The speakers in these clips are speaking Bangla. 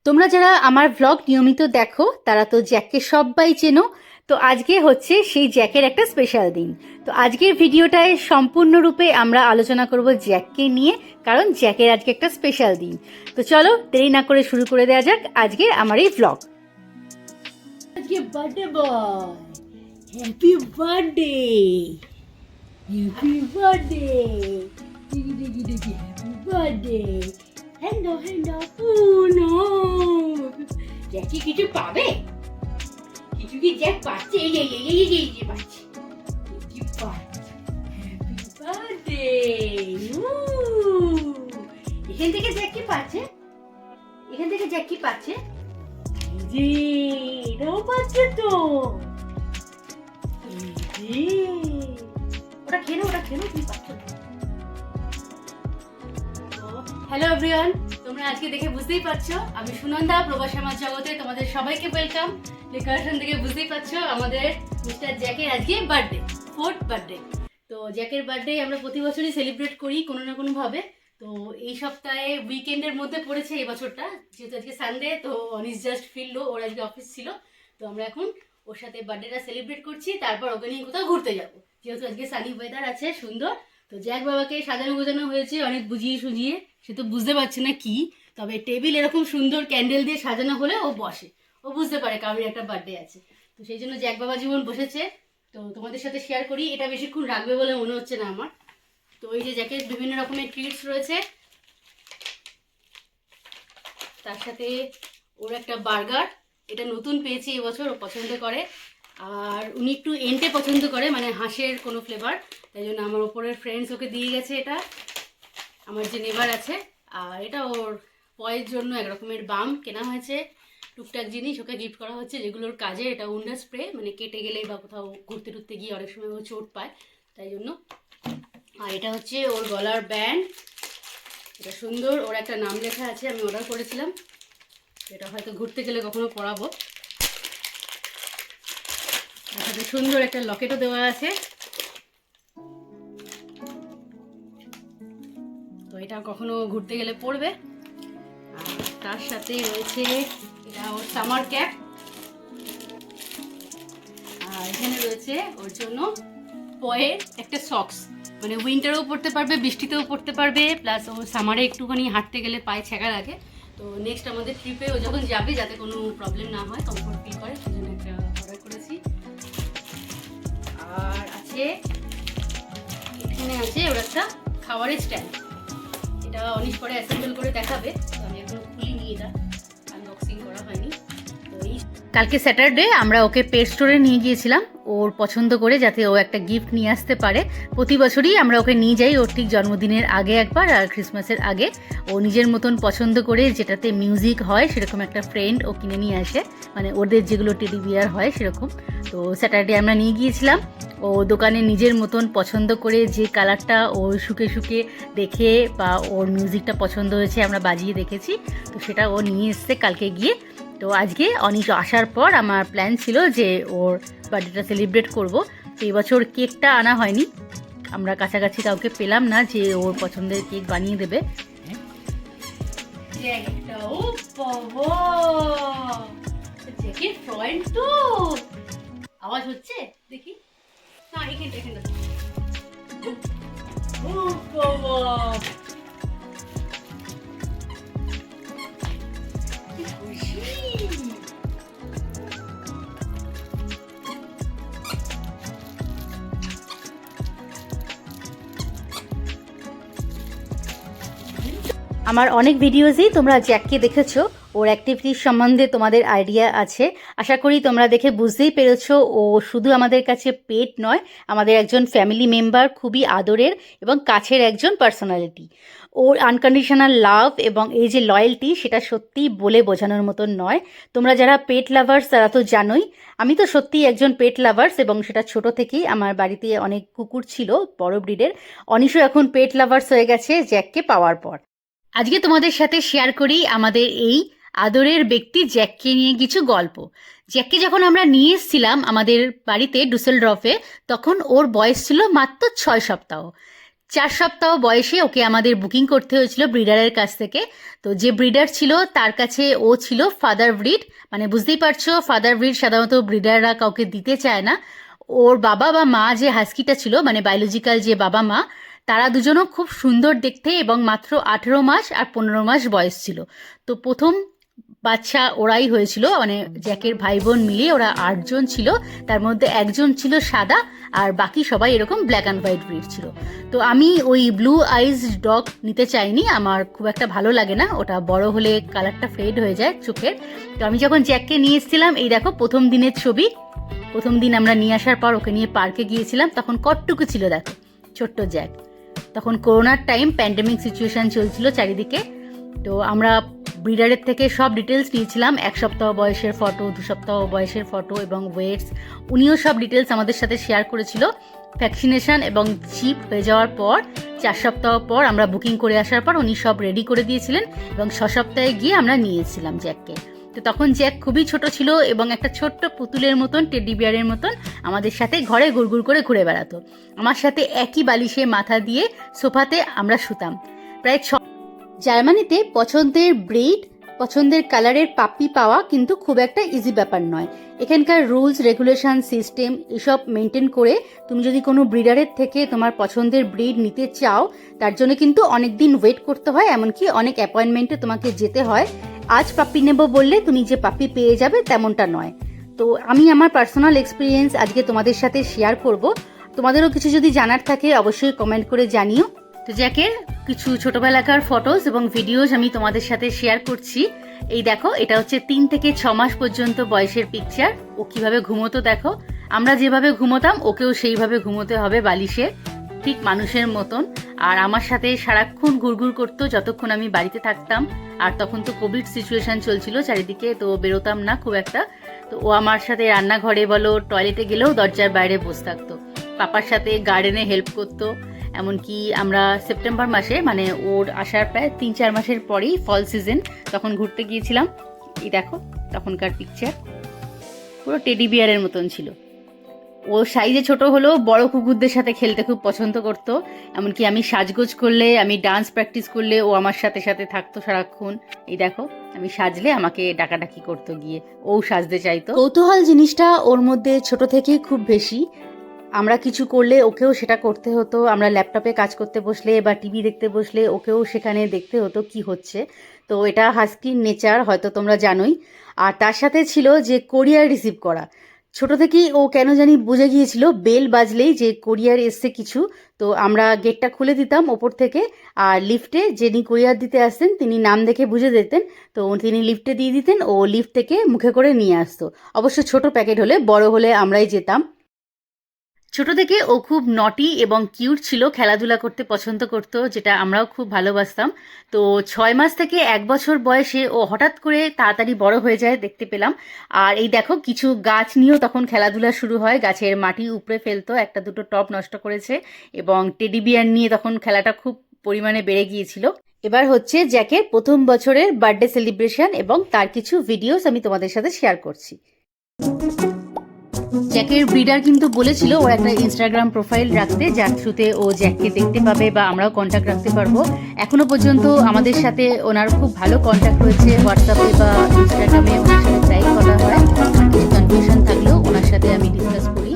তোমরা যারা আমার ভ্লগ নিয়মিত দেখো তারা তো জ্যাককে সবাই চেনো। তো আজকে হচ্ছে সেই জ্যাকের একটা স্পেশাল দিন। তো আজকের ভিডিওটায় সম্পূর্ণরূপে আমরা আলোচনা করব জ্যাককে নিয়ে, কারণ জ্যাকের আজকে একটা স্পেশাল দিন। তো চলো দেরি না করে শুরু করে দেওয়া যাক আজকের আমার এই ভ্লগ। আজকে birthday boy, happy birthday, happy birthday, happy birthday. Hand দাও, হ্যান্ড দাও। ও নো, জ্যাকি কিছু পাবে? কিছু কি জ্যাক পাচ্ছে? এই পাচ্ছে, কি পাচ্ছে? Happy birthday. এখান থেকে জ্যাক কি পাচ্ছে? এখান থেকে জ্যাক কি পাচ্ছে? জি, এটাও পাচ্ছে তো। ওটা খেলো, ওটা খেলো, তুমি পাচ্ছ। হ্যালো এভরিওয়ান, তোমরা আজকে দেখে বুঝতেই পারছো আমি সুনন্দা। প্রবাসী আমার জগতে তোমাদের সবাইকে ওয়েলকাম। ডেকোরেশন থেকে বুঝতেই পারছো আমাদের মিস্টার জ্যাকের আজকে বার্থডে, 4th বার্থডে। তো জ্যাকের বার্থডে আমরা প্রতি বছরই সেলিব্রেট করি কোনো না কোনো ভাবে। তো এই সপ্তাহে উইকেন্ডের মধ্যে পড়েছে এই বছরটা, যেহেতু আজকে সানডে। তো অনিস জাস্ট ফিরলো, ওর আজকে অফিস ছিল। তো আমরা এখন ওর সাথে বার্থডেটা সেলিব্রেট করছি, তারপর ওকে নিয়ে কোথাও ঘুরতে যাবো, যেহেতু আজকে সানি ওয়েদার আছে সুন্দর। তো জ্যাক বাবাকে সাজানো গোজানো হয়েছে অনেক বুঝিয়ে সুঝিয়ে, সে তো বুঝতে পারছে না কি। তবে টেবিল এরকম সুন্দর ক্যান্ডেল দিয়ে সাজানো হলে ও বসে, ও বুঝতে পারে কারোর একটা বার্থডে আছে। তো সেই জন্য জ্যাক বাবা জীবন বসেছে। তো তোমাদের সাথে শেয়ার করি, এটা বেশিক্ষণ রাখবে বলে মনে হচ্ছে না আমার। তো এই যে জ্যাকের বিভিন্ন রকমের ট্রিটস রয়েছে, তার সাথে ওর একটা বার্গার, এটা নতুন পেয়েছি এবছর, ও পছন্দ করে। আর উনি একটু এন্টে পছন্দ করে, মানে হাঁসের কোনো ফ্লেভার, তাই জন্য আমার ওপরের ফ্রেন্ডস ওকে দিয়ে গেছে এটা, আমার যে নেবার আছে। আর এটা ওর পয়ের জন্য এক রকমের বাম কেনা হয়েছে, টুকটাক জিনিস ওকে গিফট করা হচ্ছে যেগুলোর কাজে। এটা উন্ডা স্প্রে, মানে কেটে গেলে বা কোথাও ঘুরতে টুরতে গিয়ে অনেক সময় ও চোট পায়, তাই জন্য। আর এটা হচ্ছে ওর গলার ব্যান্ড, এটা সুন্দর, ওর একটা নাম লেখা আছে, আমি অর্ডার করেছিলাম। এটা হয়তো ঘুরতে গেলে কখনো পরাবো। এখানে সুন্দর একটা লকেটও দেওয়া আছে, তো এটা কখনো ঘুরতে গেলে পরবে। আর তার সাথে রয়েছে এটা ওর সামার ক্যাপ। আর এখানে রয়েছে ওর জন্য পয়ের একটা সক্স, মানে উইন্টারেও পরতে পারবে, বৃষ্টিতেও পরতে পারবে, প্লাস ও সামারে একটুখানি হাঁটতে গেলে পায়ে ছ্যাঁকা লাগে। তো নেক্সট আমাদের ট্রিপে ও যখন যাবে যাতে কোনো প্রবলেম না হয়, কমফোর্ট ফিল করে, সেই জন্য একটা অর্ডার করেছি। আর আছে এখানে আছে ওর একটা খাবারের স্ট্যান্ড, এটা অনেক পরে অ্যাসেম্বল করে দেখাবে। তো আমি এখনো খুলিনি, এটা আনবক্সিং করা হয়নি। তো এই কালকে স্যাটারডে আমরা ওকে পেট স্টোরে নিয়ে গিয়েছিলাম ওর পছন্দ করে, যাতে ও একটা গিফট নিয়ে আসতে পারে। প্রতি বছরই আমরা ওকে নিয়ে যাই, ওর ঠিক জন্মদিনের আগে একবার আর ক্রিসমাসের আগে। ও নিজের মতন পছন্দ করে যেটাতে মিউজিক হয় সেরকম একটা ফ্রেন্ড ও কিনে নিয়ে আসে, মানে ওদের যেগুলো টেডি বিয়ার হয় সেরকম। তো স্যাটারডে আমরা নিয়ে গিয়েছিলাম, ও দোকানে নিজের মতন পছন্দ করে যে কালারটা ও শুকে শুকে দেখে বা ওর মিউজিকটা পছন্দ হয়েছে আমরা বাজিয়ে দেখেছি, তো সেটা ও নিয়ে এসছে কালকে গিয়ে। তো আজকে অনিশ আসার পর আমার প্ল্যান ছিল যে ওর বার্থডেটা সেলিব্রেট করব। তো এবছর কেকটা আনা হয়নি, আমরা কাছাকাছি কাউকে পেলাম না যে ওর পছন্দের কেক বানিয়ে দেবে। আওয়াজ হচ্ছে দেখি, না এখানটা এখানটা। আমার অনেক ভিডিওসই তোমরা জ্যাককে দেখেছো, ওর অ্যাক্টিভিটিস সম্বন্ধে তোমাদের আইডিয়া আছে। আশা করি তোমরা দেখে বুঝতেই পেরেছো ও শুধু আমাদের কাছে পেট নয়, আমাদের একজন ফ্যামিলি মেম্বার, খুবই আদরের এবং কাছের একজন পার্সোনালিটি। ওর আনকন্ডিশনাল লাভ এবং এই যে লয়্যালটি, সেটা সত্যিই বলে বোঝানোর মতন নয়। তোমরা যারা পেট লাভার্স তারা তো জানোই, আমি তো সত্যিই একজন পেট লাভার্স, এবং সেটা ছোট থেকেই আমার বাড়িতে অনেক কুকুর ছিল বড় ব্রিডের। অনিশও এখন পেট লাভার্স হয়ে গেছে জ্যাককে পাওয়ার পর। আজকে তোমাদের সাথে শেয়ার করি আমাদের এই আদরের ব্যক্তি জ্যাককে নিয়ে কিছু গল্প। জ্যাককে যখন আমরা নিয়ে এসেছিলাম আমাদের বাড়িতে ডুসেলডর্ফে, তখন ওর বয়স ছিল মাত্র 6 সপ্তাহ। 4 সপ্তাহ বয়সে ওকে আমাদের বুকিং করতে হয়েছিল ব্রিডারের কাছ থেকে। তো যে ব্রিডার ছিল তার কাছে ও ছিল ফাদার ব্রিড, মানে বুঝতেই পারছো ফাদার ব্রিড সাধারণত ব্রিডাররা কাউকে দিতে চায় না। ওর বাবা বা মা যে হাস্কিটা ছিল, মানে বায়োলজিক্যাল যে বাবা মা, তারা দুজনও খুব সুন্দর দেখতে এবং মাত্র 18 মাস আর 15 মাস বয়স ছিল। তো প্রথম বাচ্চা ওরাই হয়েছিল, মানে জ্যাকের ভাই বোন মিলিয়ে ওরা 8 জন ছিল। তার মধ্যে একজন ছিল সাদা আর বাকি সবাই এরকম ব্ল্যাক অ্যান্ড হোয়াইট ব্রিড ছিল। তো আমি ওই ব্লু আইজ ডগ নিতে চাইনি, আমার খুব একটা ভালো লাগে না, ওটা বড় হলে কালারটা ফেড হয়ে যায় চোখের। তো আমি যখন জ্যাককে নিয়ে এসেছিলাম, এই দেখো প্রথম দিনের ছবি। প্রথম দিন আমরা নিয়ে আসার পর ওকে নিয়ে পার্কে গিয়েছিলাম, তখন কটটুকু ছিল দেখো, ছোট্ট জ্যাক। তখন করোনার টাইম, প্যান্ডেমিক সিচুয়েশন চলছিল চারিদিকে। তো আমরা ব্রিডারের থেকে সব ডিটেলস নিয়েছিলাম, 1 সপ্তাহ বয়সের ফটো, 2 সপ্তাহ বয়সের ফটো এবং ওয়েটস। উনিও সব ডিটেলস আমাদের সাথে শেয়ার করেছিল। ভ্যাকসিনেশন এবং চিপ হয়ে যাওয়ার পর 4 সপ্তাহ পর আমরা বুকিং করে আসার পর উনি সব রেডি করে দিয়েছিলেন এবং 6 সপ্তাহে গিয়ে আমরা নিয়েছিলাম জ্যাককে। তো তখন জ্যাক খুবই ছোট ছিল এবং একটা ছোট্ট পুতুলের মতন, টেডি বিয়ারের মতন আমাদের সাথে ঘরে গুড়গুড় করে ঘুরে বেড়াতো। আমার সাথে একই বালিশে মাথা দিয়ে সোফাতে আমরা শুতাম। প্রায় জার্মানিতে পছন্দের ব্রিড, পছন্দের কালারের পাপ্পি পাওয়া কিন্তু খুব একটা ইজি ব্যাপার নয়। এখানকার রুলস রেগুলেশন সিস্টেম এসব মেনটেন করে তুমি যদি কোনো ব্রিডারের থেকে তোমার পছন্দের ব্রিড নিতে চাও, তার জন্য কিন্তু অনেক দিন ওয়েট করতে হয়, এমনকি অনেক অ্যাপয়েন্টমেন্টে তোমাকে যেতে হয়। আজ পাপ্পি নেব বললে তুমি যে পাপ্পি পেয়ে যাবে তেমনটা নয়। তো আমি আমার পার্সোনাল এক্সপিরিয়েন্স আজকে তোমাদের সাথে শেয়ার করব। তোমাদেরও কিছু যদি জানার থাকে অবশ্যই কমেন্ট করে জানিও। তো জ্যাকের কিছু ছোটবেলাকার ফটোস এবং ভিডিওস আমি তোমাদের সাথে শেয়ার করছি। এই দেখো, এটা হচ্ছে 3 থেকে 6 মাস পর্যন্ত বয়সের পিকচার। ও কিভাবে ঘুমোতো দেখো, আমরা যেভাবে ঘুমোতাম ওকেও সেইভাবে ঘুমোতে হবে বালিশে, ঠিক মানুষের মতন। আর আমার সাথে সারাক্ষণ ঘুরঘুর করতো যতক্ষণ আমি বাড়িতে থাকতাম। আর তখন তো কোভিড সিচুয়েশন চলছিল চারিদিকে, তো বেরোতাম না খুব একটা। তো ও আমার সাথে রান্নাঘরে বলো, টয়লেটে গেলেও দরজার বাইরে বসে থাকতো, পাপার সাথে গার্ডেনে হেল্প করতো। এমনকি আমরা সেপ্টেম্বর মাসে, মানে ওর আসার প্রায় 3-4 মাসের পরেই ফল সিজন, তখন ঘুরতে গিয়েছিলাম। এই দেখো তখনকার পিকচার, পুরো টেডি বিয়ারের মতন ছিল। ও সাইজে ছোট হলেও বড় কুকুরদের সাথে খেলতে খুব পছন্দ করতো। এমনকি আমি সাজগোজ করলে, আমি ডান্স প্র্যাকটিস করলে ও আমার সাথে সাথে থাকতো সারাক্ষণ। এই দেখো, আমি সাজলে আমাকে ডাকাডাকি করতো গিয়ে, ও সাজতে চাইতো। কৌতূহল জিনিসটা ওর মধ্যে ছোট থেকেই খুব বেশি। আমরা কিছু করলে ওকেও সেটা করতে হতো, আমরা ল্যাপটপে কাজ করতে বসলে বা টিভি দেখতে বসলে ওকেও সেখানে দেখতে হতো কি হচ্ছে। তো এটা হাস্কির নেচার, হয়তো তোমরা জানোই। আর তার সাথে ছিল যে কোরিয়ার রিসিভ করা। ছোট থেকেই ও কেন জানি বুঝে গিয়েছিল বেল বাজলেই যে কোরিয়ার এসছে কিছু। তো আমরা গেটটা খুলে দিতাম ওপর থেকে, আর লিফটে যিনি কোরিয়ার দিতে আসতেন তিনি নাম দেখে বুঝে দিতেন। তো তিনি লিফটে দিয়ে দিতেন, ও লিফট থেকে মুখে করে নিয়ে আসতো। অবশ্য ছোট প্যাকেট হলে, বড় হলে আমরাই যেতাম। ছোট থেকে ও খুব নটি এবং কিউট ছিল, খেলাধুলা করতে পছন্দ করতো, যেটা আমরাও খুব ভালোবাসতাম। তো 6 মাস থেকে 1 বছর বয়সে ও হঠাৎ করে তাড়াতাড়ি বড় হয়ে যায় দেখতে পেলাম। আর এই দেখো, কিছু গাছ নিয়েও তখন খেলাধুলা শুরু হয়, গাছের মাটি উপড়ে ফেলতো, 1-2 টব নষ্ট করেছে। এবং টেডি বিয়ার নিয়ে তখন খেলাটা খুব পরিমাণে বেড়ে গিয়েছিল। এবার হচ্ছে জ্যাকের প্রথম বছরের বার্থডে সেলিব্রেশন এবং তার কিছু ভিডিওস আমি তোমাদের সাথে শেয়ার করছি। জ্যাকের ব্রিডার কিন্তু বলেছিল ও একটা ইনস্টাগ্রাম প্রোফাইল রাখতে, যার থ্রুতে ও জ্যাককে দেখতে পাবে বা আমরাও কন্ট্যাক্ট রাখতে পারবো। এখনো পর্যন্ত আমাদের সাথে ওনার খুব ভালো কন্ট্যাক্ট রয়েছে, হোয়াটসঅ্যাপে বা ইনস্টাগ্রামে ওনার সাথে প্রায় কথা হয়। কিছু কনফিউশন থাকলেও ওনার সাথে আমি ডিসকাস করি।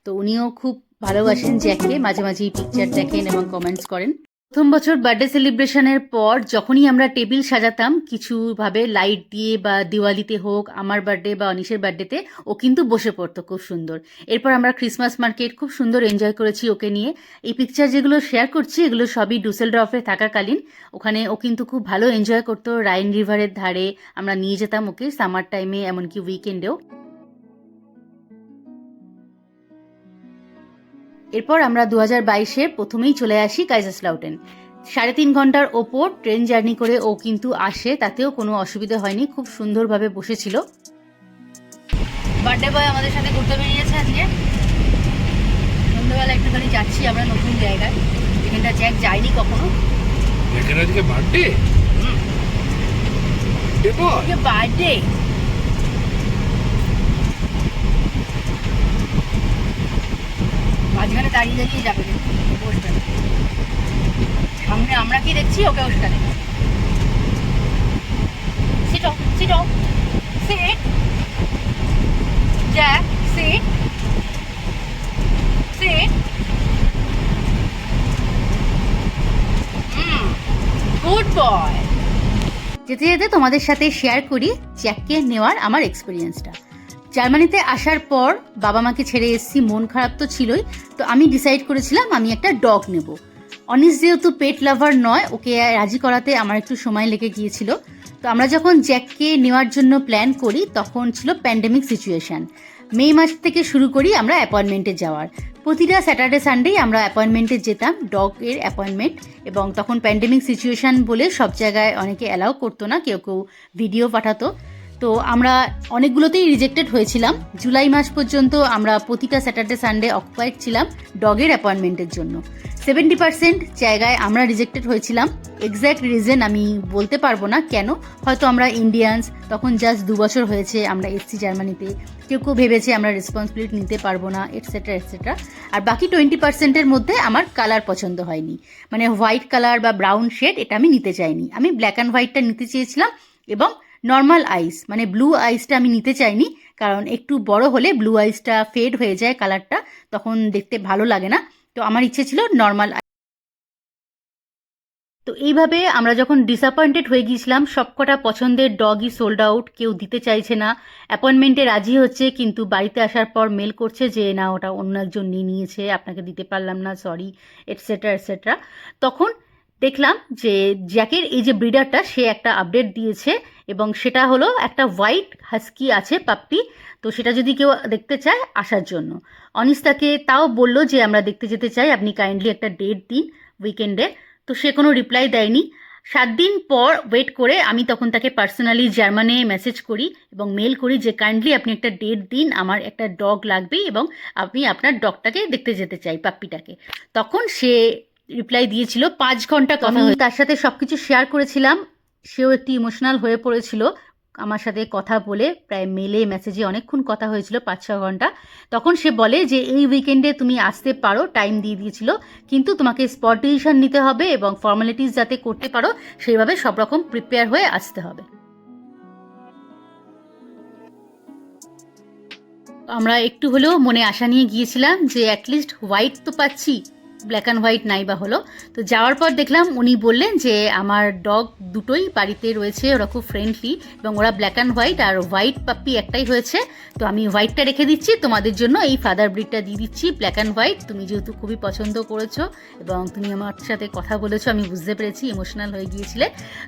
তো উনিও খুব ভালোবাসেন জ্যাককে, মাঝে মাঝেই পিকচার দেখেন এবং কমেন্টস করেন। প্রথম বছর বার্থডে সেলিব্রেশনের পর যখনই আমরা টেবিল সাজাতাম কিছুভাবে লাইট দিয়ে, বা দিওয়ালিতে হোক, আমার বার্থডে বা অনিশের বার্থডেতে, ও কিন্তু বসে পড়তো খুব সুন্দর। এরপর আমরা ক্রিসমাস মার্কেট খুব সুন্দর এনজয় করেছি ওকে নিয়ে। এই পিকচার যেগুলো শেয়ার করছি এগুলো সবই ডুসেলডর্ফে থাকাকালীন। ওখানে ও কিন্তু খুব ভালো এনজয় করতো, রাইন রিভারের ধারে আমরা নিয়ে যেতাম ওকে সামার টাইমে, এমনকি উইকেন্ডেও। এরপর আমরা 2022-এ প্রথমেই চলে আসি কাইজারস্লাউটেন। 3.5 ঘন্টার ওপর ট্রেন জার্নি করে ও কিন্তু আসে, তাতেও কোনো অসুবিধা হয়নি, খুব সুন্দরভাবে বসেছিল। বার্থডে বয় আমাদের সাথে ঘুরতে বেরিয়েছে আজকে। সন্ধ্যাবেলা একটুখানি যাচ্ছি আমরা নতুন জায়গায়, যেখানটা জ্যাক যায়নি কখনো। বার্থডে মাঝখানে দাঁড়িয়ে দাঁড়িয়ে যাবে, বসবে। আমরা কি দেখছি ওকেও সেটা দেখছি। সিটো সিটো sit Jack sit sit. Good boy. যেতে যেতে তোমাদের সাথে শেয়ার করি জ্যাককে নেওয়ার আমার এক্সপিরিয়েন্সটা। জার্মানিতে আসার পর বাবা মাকে ছেড়ে এসেছি, মন খারাপ তো ছিলই, তো আমি ডিসাইড করেছিলাম আমি একটা ডগ নেব। অনিস যেহেতু পেট লাভার নয়, ওকে রাজি করাতে আমার একটু সময় লেগে গিয়েছিল। তো আমরা যখন জ্যাককে নেওয়ার জন্য প্ল্যান করি তখন ছিল প্যান্ডেমিক সিচুয়েশান। মে মাস থেকে শুরু করি আমরা অ্যাপয়েন্টমেন্টে যাওয়ার। প্রতিটা স্যাটারডে সানডেই আমরা অ্যাপয়েন্টমেন্টে যেতাম, ডগের অ্যাপয়েন্টমেন্ট। এবং তখন প্যান্ডেমিক সিচুয়েশান বলে সব জায়গায় অনেকে অ্যালাউ করতো না, কেউ কেউ ভিডিও পাঠাতো। তো আমরা অনেকগুলোতেই রিজেক্টেড হয়েছিলাম। জুলাই মাস পর্যন্ত আমরা প্রতিটা স্যাটারডে সানডে অকুপাইড ছিলাম ডগের অ্যাপয়েন্টমেন্টের জন্য। 70% জায়গায় আমরা রিজেক্টেড হয়েছিলাম। এক্স্যাক্ট রিজন আমি বলতে পারবো না কেন, হয়তো আমরা ইন্ডিয়ানস, তখন জাস্ট 2 বছর হয়েছে আমরা এসছি জার্মানিতে, কেউ কেউ ভেবেছে আমরা রেসপন্সিবিলিটি নিতে পারবো না, এটসেট্রা এটসেট্রা। আর বাকি 20%-এর মধ্যে আমার কালার পছন্দ হয়নি, মানে হোয়াইট কালার বা ব্রাউন শেড এটা আমি নিতে চাইনি। আমি ব্ল্যাক অ্যান্ড হোয়াইটটা নিতে চেয়েছিলাম এবং নর্মাল আইস মানে ব্লু আইসটা আমি নিতে চাইনি, কারণ একটু বড় হলে ব্লু আইসটা ফেড হয়ে যায় কালারটা, তখন দেখতে ভালো লাগে না। তো আমার ইচ্ছে ছিল নর্মাল। তো এইভাবে আমরা যখন ডিসঅ্যাপয়েন্টেড হয়ে গিয়েছিলাম, সবকটা পছন্দের ডগই সোল্ড আউট, কেউ দিতে চাইছে না, অ্যাপয়েন্টমেন্টে রাজি হচ্ছে কিন্তু বাড়িতে আসার পর মেল করছে যে না ওটা অন্য একজন নিয়ে নিয়েছে, আপনাকে দিতে পারলাম না, সরি, এটসেট্রা এটসেট্রা। তখন দেখলাম যে জ্যাকের এই যে ব্রিডারটা সে একটা আপডেট দিয়েছে এবং সেটা হলো একটা হোয়াইট হাস্কি আছে পাপ্পি। তো সেটা যদি কেউ দেখতে চায় আসার জন্য, অনিস তাকে তাও বললো যে আমরা দেখতে যেতে চাই, আপনি কাইন্ডলি একটা ডেট দিন উইকেন্ডে। তো সে কোনো রিপ্লাই দেয়নি। 7 দিন পর ওয়েট করে আমি তখন তাকে পার্সোনালি জার্মানে মেসেজ করি এবং মেল করি যে কাইন্ডলি আপনি একটা ডেট দিন, আমার একটা ডগ লাগবে এবং আপনি আপনার ডগটাকে দেখতে যেতে চাই, পাপ্পিটাকে। তখন সে রিপ্লাই দিয়েছিল 5 ঘন্টা কথা। আমি তার সাথে সব কিছু শেয়ার করেছিলাম, সেও একটু ইমোশনাল হয়ে পড়েছিল আমার সাথে কথা বলে, প্রায় মেলে মেসেজে অনেকক্ষণ কথা হয়েছিল, 5-6 ঘন্টা। তখন সে বলে যে এই উইকেন্ডে তুমি আসতে পারো, টাইম দিয়ে দিয়েছিল, কিন্তু তোমাকে স্পট ডিসিশন নিতে হবে এবং ফর্মালিটিস যাতে করতে পারো সেইভাবে সব রকম প্রিপেয়ার হয়ে আসতে হবে। আমরা একটু হলেও মনে আশা নিয়ে গিয়েছিলাম যে অ্যাটলিস্ট হোয়াইট তো পাচ্ছি, ব্ল্যাক অ্যান্ড হোয়াইট নাই বা হলো। তো যাওয়ার পর দেখলাম উনি বললেন যে আমার ডগ দুটোই বাড়িতে রয়েছে, ওরা খুব ফ্রেন্ডলি এবং ওরা ব্ল্যাক অ্যান্ড হোয়াইট, আর হোয়াইট পাপ্পি একটাই হয়েছে, তো আমি হোয়াইটটা রেখে দিচ্ছি, তোমাদের জন্য এই ফাদার ব্রিডটা দিয়ে দিচ্ছি ব্ল্যাক অ্যান্ড হোয়াইট। তুমি যেহেতু খুবই পছন্দ করেছো এবং তুমি আমার সাথে কথা বলেছো, আমি বুঝতে পেরেছি ইমোশনাল হয়ে গিয়েছিলে,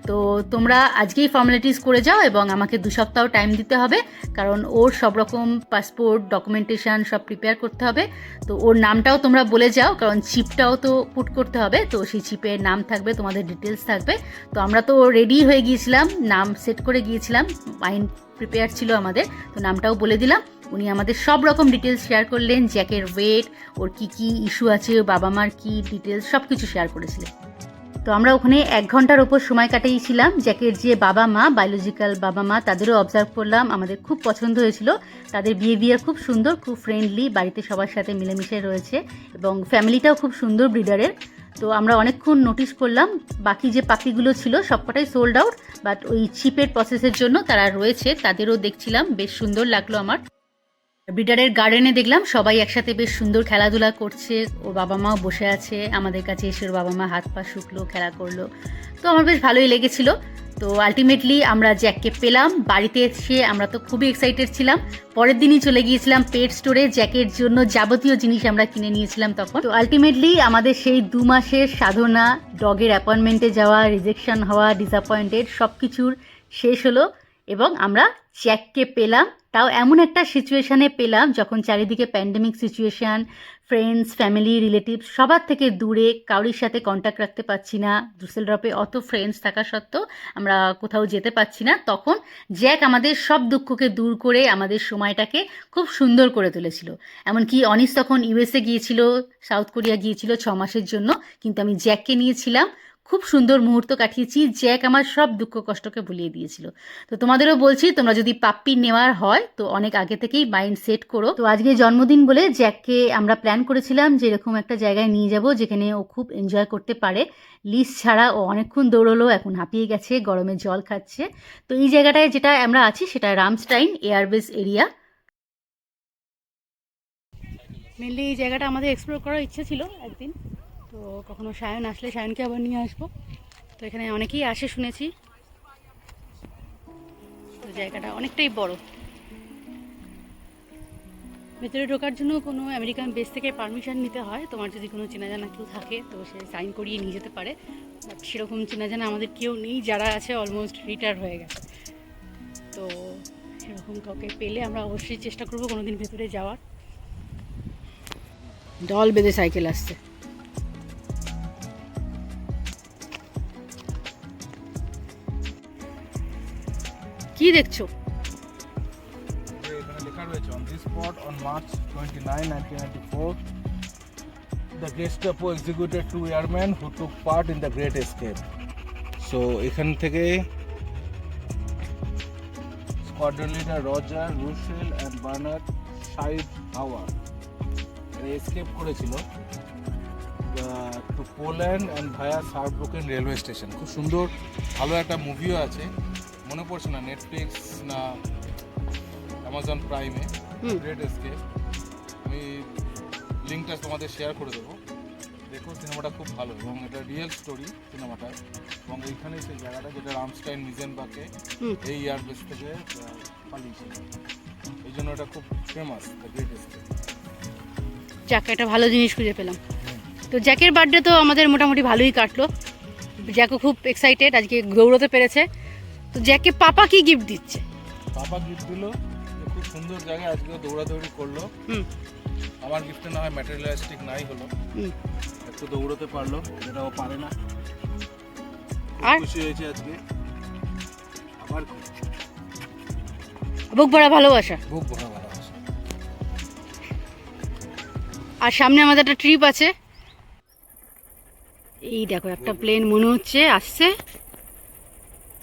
তো তোমরা আজকেই ফর্মালিটিস করে যাও এবং আমাকে 2 সপ্তাহ টাইম দিতে হবে, কারণ ওর সব রকম পাসপোর্ট ডকুমেন্টেশন সব প্রিপেয়ার করতে হবে। তো ওর নামটাও তোমরা বলে যাও, কারণ চিপটাও তো পুট করতে হবে, তো সেই চিপের নাম থাকবে, তোমাদের ডিটেলস থাকবে। তো আমরা তো রেডি হয়ে গিয়েছিলাম, নাম সেট করে গিয়েছিলাম, মাইন্ড প্রিপেয়ার ছিল আমাদের, তো নামটাও বলে দিলাম। উনি আমাদের সব রকম ডিটেলস শেয়ার করলেন, জ্যাকের ওয়েট, ওর কী কী ইস্যু আছে, ওর বাবা মার কী ডিটেলস, সব কিছু শেয়ার করেছিলেন। তো আমরা ওখানে 1 ঘন্টার ওপর সময় কাটিয়েছিলাম। জ্যাকের যে বাবা মা, বায়োলজিক্যাল বাবা মা, তাদেরও অবজার্ভ করলাম, আমাদের খুব পছন্দ হয়েছিল, তাদের বিহেভিয়ার খুব সুন্দর, খুব ফ্রেন্ডলি, বাড়িতে সবার সাথে মিলেমিশে রয়েছে এবং ফ্যামিলিটাও খুব সুন্দর ব্রিডারের। তো আমরা অনেকক্ষণ নোটিস করলাম, বাকি যে পাখিগুলো ছিল সবকটাই সোল্ড আউট, বাট ওই চিপের প্রসেসের জন্য তারা রয়েছে, তাদেরও দেখছিলাম, বেশ সুন্দর লাগলো আমার। ব্রিডারের গার্ডেনে দেখলাম সবাই একসাথে বেশ সুন্দর খেলাধুলা করছে, ওর বাবা মাও বসে আছে, আমাদের কাছে এসে ওর বাবা মা হাত পা শুকলো, খেলা করলো, তো আমার বেশ ভালোই লেগেছিল। তো আলটিমেটলি আমরা জ্যাককে পেলাম, বাড়িতে এসে আমরা তো খুবই এক্সাইটেড ছিলাম। পরের দিনই চলে গিয়েছিলাম পেট স্টোরে, জ্যাকের জন্য যাবতীয় জিনিস আমরা কিনে নিয়েছিলাম তখন। তো আলটিমেটলি আমাদের সেই 2 মাসের সাধনা, ডগের অ্যাপয়েন্টমেন্টে যাওয়া, রিজেকশন হওয়া, ডিসঅ্যাপয়েন্টেড, সব কিছুর শেষ হলো এবং আমরা জ্যাককে পেলাম। তাও এমন একটা সিচুয়েশানে পেলাম যখন চারিদিকে pandemic situation, friends, family, relatives সবার থেকে দূরে, কাউরির সাথে কন্ট্যাক্ট রাখতে পারছি না, ডুসেলডর্ফে অত ফ্রেন্ডস থাকা সত্ত্বেও আমরা কোথাও যেতে পারছি না, তখন জ্যাক আমাদের সব দুঃখকে দূর করে আমাদের সময়টাকে খুব সুন্দর করে তুলেছিল। এমনকি অনিস তখন ইউএসএ গিয়েছিল, সাউথ কোরিয়া গিয়েছিল 6 মাসের জন্য, কিন্তু আমি জ্যাককে নিয়েছিলাম, খুব সুন্দর মুহূর্ত কাটিয়েছি। জ্যাক আমার সব দুঃখ কষ্টকে ভুলিয়ে দিয়েছিল। তো তোমাদেরও বলছি, তোমরা যদি পাপ্পি নেওয়ার হয় তো অনেক আগে থেকেই মাইন্ড সেট করো। তো আজকে জন্মদিন বলে জ্যাককে আমরা প্ল্যান করেছিলাম যে এরকম একটা জায়গায় নিয়ে যাব যেখানে ও খুব এনজয় করতে পারে। লিস ছাড়া ও অনেকক্ষণ দৌড়লো, এখন হাঁপিয়ে গেছে, গরমে জল খাচ্ছে। তো এই জায়গাটায় যেটা আমরা আছি সেটা রামস্টাইন এয়ারবেস এরিয়া। মেনলি এই জায়গাটা আমাদের এক্সপ্লোর করার ইচ্ছা ছিল একদিন, তো কখনো সায়ন আসলে সায়নকে আবার নিয়ে আসবো। তো এখানে অনেকেই আসে শুনেছি। তো জায়গাটা অনেকটাই বড়। ভেতরে ঢোকার জন্য কোনো আমেরিকান বেস থেকে পারমিশন নিতে হয়। তোমার যদি কোনো চেনা জানা কেউ থাকে তো সে সাইন করিয়ে নিয়ে যেতে পারে, বাট সেরকম চেনা জানা আমাদের কেউ নেই। যারা আছে অলমোস্ট রিটায়ার হয়ে গেছে। তো সেরকম কাউকে পেলে আমরা অবশ্যই চেষ্টা করবো কোনো দিন ভেতরে যাওয়ার। দল বেঁধে সাইকেল আসছে। কি দেখছো? এখানে লেখা রয়েছে on this spot on March 29, 1994 the Gestapo executed 2 airmen who took part in the Great Escape. So এখান থেকে squadron leader Roger, Russell and Bernard Scheidhauer escape করেছিল to Poland and via Saarbrücken railway station. খুব সুন্দর, ভালো একটা মুভিও আছে, মনে পড়ছে না নেটফ্লিক্স না অ্যামাজন প্রাইমে, গ্রেট এসকেপ। আমি লিঙ্কটা তোমাদের শেয়ার করে দেবো, দেখো সিনেমাটা খুব ভালো এবং এটা রিয়েল স্টোরি সিনেমাটা। এবং এইখানে সেই জায়গাটা যেটা রামস্টাইন মিজেনবাকে এই এয়ারবেস থেকে পালিয়েছিল, এই জন্য এটা খুব ফেমাস, দ্য গ্রেট এসকেপ। যাক, একটা ভালো জিনিস খুঁজে পেলাম। তো জ্যাকের বার্থডে তো আমাদের মোটামুটি ভালোই কাটলো। জ্যাকও খুব এক্সাইটেড, আজকে দৌড়তে পেরেছে। তো জ্যাককে পাপা কি গিফট দিচ্ছে? পাপা গিফট দিল, খুব সুন্দর জায়গায় আজকে দৌড়াদৌড়ি করলো। আমার গিফটে না হয় ম্যাটেরিয়ালিস্টিক নাই হলো, একটু দৌড়তে পারলো, যেটা ও পারে না। আর খুশি হয়েছে আজকে। আমার বুক ভরা ভালোবাসা, বুক ভরা ভালোবাসা। আর সামনে আমাদের একটা ট্রিপ আছে। এই দেখো একটা প্লেন মনে হচ্ছে আসছে,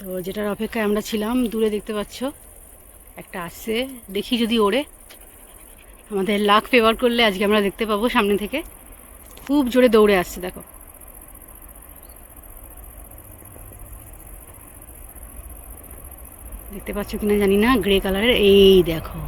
তো যেটার অপেক্ষায় আমরা ছিলাম। দূরে দেখতে পাচ্ছ একটা আসছে, দেখি যদি ওড়ে। আমাদের লাক ফেভার করলে আজকে আমরা দেখতে পাবো সামনে থেকে। খুব জোরে দৌড়ে আসছে, দেখো। দেখতে পাচ্ছ কিনা জানি না, গ্রে কালারের। এই দেখো,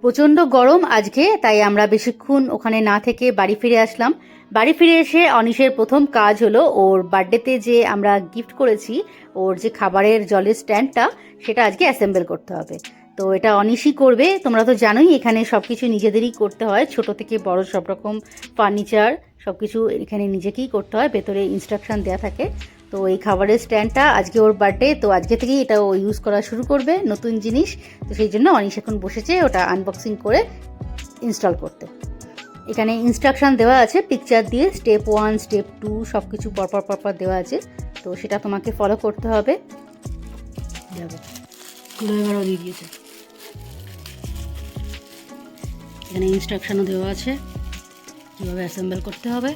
প্রচণ্ড গরম আজকে, তাই আমরা বেশিক্ষণ ওখানে না থেকে বাড়ি ফিরে আসলাম। বাড়ি ফিরে এসে অনিশের প্রথম কাজ হলো ওর বার্থডেতে যে আমরা গিফট করেছি ওর যে খাবারের জলের স্ট্যান্ডটা, সেটা আজকে অ্যাসেম্বল করতে হবে। তো এটা অনিশই করবে। তোমরা তো জানোই এখানে সব কিছু নিজেদেরই করতে হয়, ছোট থেকে বড় সব রকম ফার্নিচার সব কিছু এখানে নিজেকেই করতে হয়, ভেতরে ইনস্ট্রাকশন দেওয়া থাকে। তো এই খাবারের স্ট্যান্ডটা আজকে ওর বার্থডে, তো আজকে থেকেই এটা ও ইউজ করা শুরু করবে, নতুন জিনিস। তো সেই জন্য অনিশ এখন বসেছে ওটা আনবক্সিং করে ইনস্টল করতে। এখানে ইনস্ট্রাকশন দেওয়া আছে পিকচার দিয়ে, স্টেপ 1 স্টেপ 2 সব কিছু পরপর দেওয়া আছে। তো সেটা তোমাকে ফলো করতে হবে। দেখো এবারও দিয়ে দিয়েছে, এখানে ইনস্ট্রাকশনও দেওয়া আছে কীভাবে অ্যাসেম্বল করতে হবে।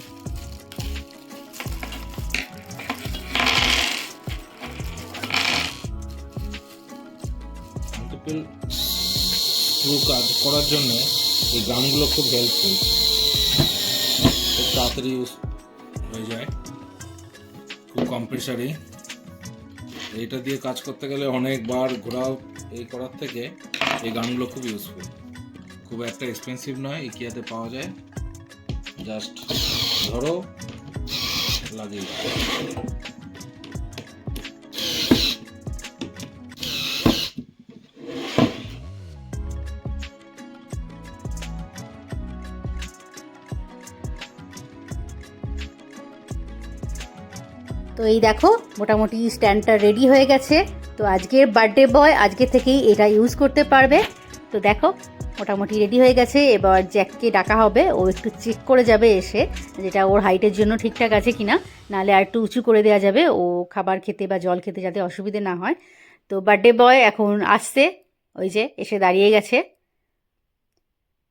স্ক্রু কাজ করার জন্য এই গানগুলো খুব হেল্পফুল, খুব তাড়াতাড়ি ইউজ হয়ে যায়, খুব কম প্রেশারে। এইটা দিয়ে কাজ করতে গেলে অনেকবার ঘোরাও এই করার থেকে এই গানগুলো খুব ইউজফুল। খুব একটা এক্সপেন্সিভ নয়, ইকিয়াতে পাওয়া যায়। জাস্ট ধরো, লাগিয়ে তো এই দেখো মোটামুটি স্ট্যান্ডটা রেডি হয়ে গেছে। তো আজকের বার্থডে বয় আজকে থেকেই এটা ইউজ করতে পারবে। তো দেখো মোটামুটি রেডি হয়ে গেছে। এবার জ্যাককে ডাকা হবে, ও একটু চেক করে যাবে এসে যেটা ওর হাইটের জন্য ঠিকঠাক আছে কিনা, নাহলে আর একটু উঁচু করে দেওয়া যাবে ও খাবার খেতে বা জল খেতে যাতে অসুবিধে না হয়। তো বার্থডে বয় এখন আসছে, ওই যে এসে দাঁড়িয়ে গেছে।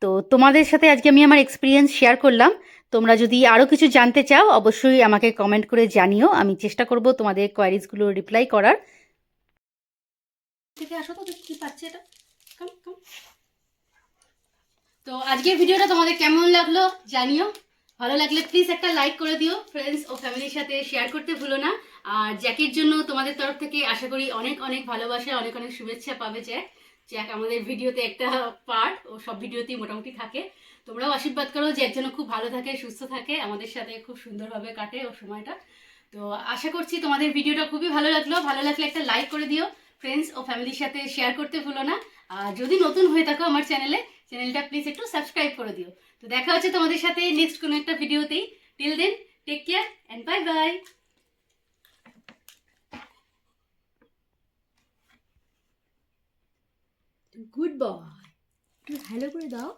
তো তোমাদের সাথে আজকে আমি আমার এক্সপিরিয়েন্স শেয়ার করলাম। তোমরা যদি আরও কিছু জানতে চাও অবশ্যই আমাকে কমেন্ট করে জানিও, আমি চেষ্টা করব তোমাদের কোয়ারিজগুলো রিপ্লাই করার। থেকে আসো তো কি পাচ্ছে এটা। তো আজকের ভিডিওটা তোমাদের কেমন লাগলো জানিও, ভালো লাগলে প্লিজ একটা লাইক করে দিও, ফ্রেন্ডস ও ফ্যামিলির সাথে শেয়ার করতে ভুলো না। আর জ্যাকের জন্য তোমাদের তরফ থেকে আশা করি অনেক অনেক ভালোবাসা, অনেক অনেক শুভেচ্ছা পাবে। জ্যাক আমাদের ভিডিওতে একটা পার্ট, ও সব ভিডিওতেই মোটামুটি থাকে। তোমরাও আশীর্বাদ করো জ্যাক যেন খুব ভালো থাকে, সুস্থ থাকে, আমাদের সাথে খুব সুন্দরভাবে কাটে ওর সময়টা। তো আশা করছি তোমাদের ভিডিওটা খুবই ভালো লাগলো, ভালো লাগলে একটা লাইক করে দিও, ফ্রেন্ডস ও ফ্যামিলির সাথে শেয়ার করতে ভুলো না। আর যদি নতুন হয়ে থাকো আমার চ্যানেলটা প্লিজ একটু সাবস্ক্রাইব করে দিও। তো দেখা হচ্ছে তোমাদের সাথে নেক্সট কোনো একটা ভিডিওতেই। Till then take care and bye bye. Good boy, একটু ভালো করে দাও।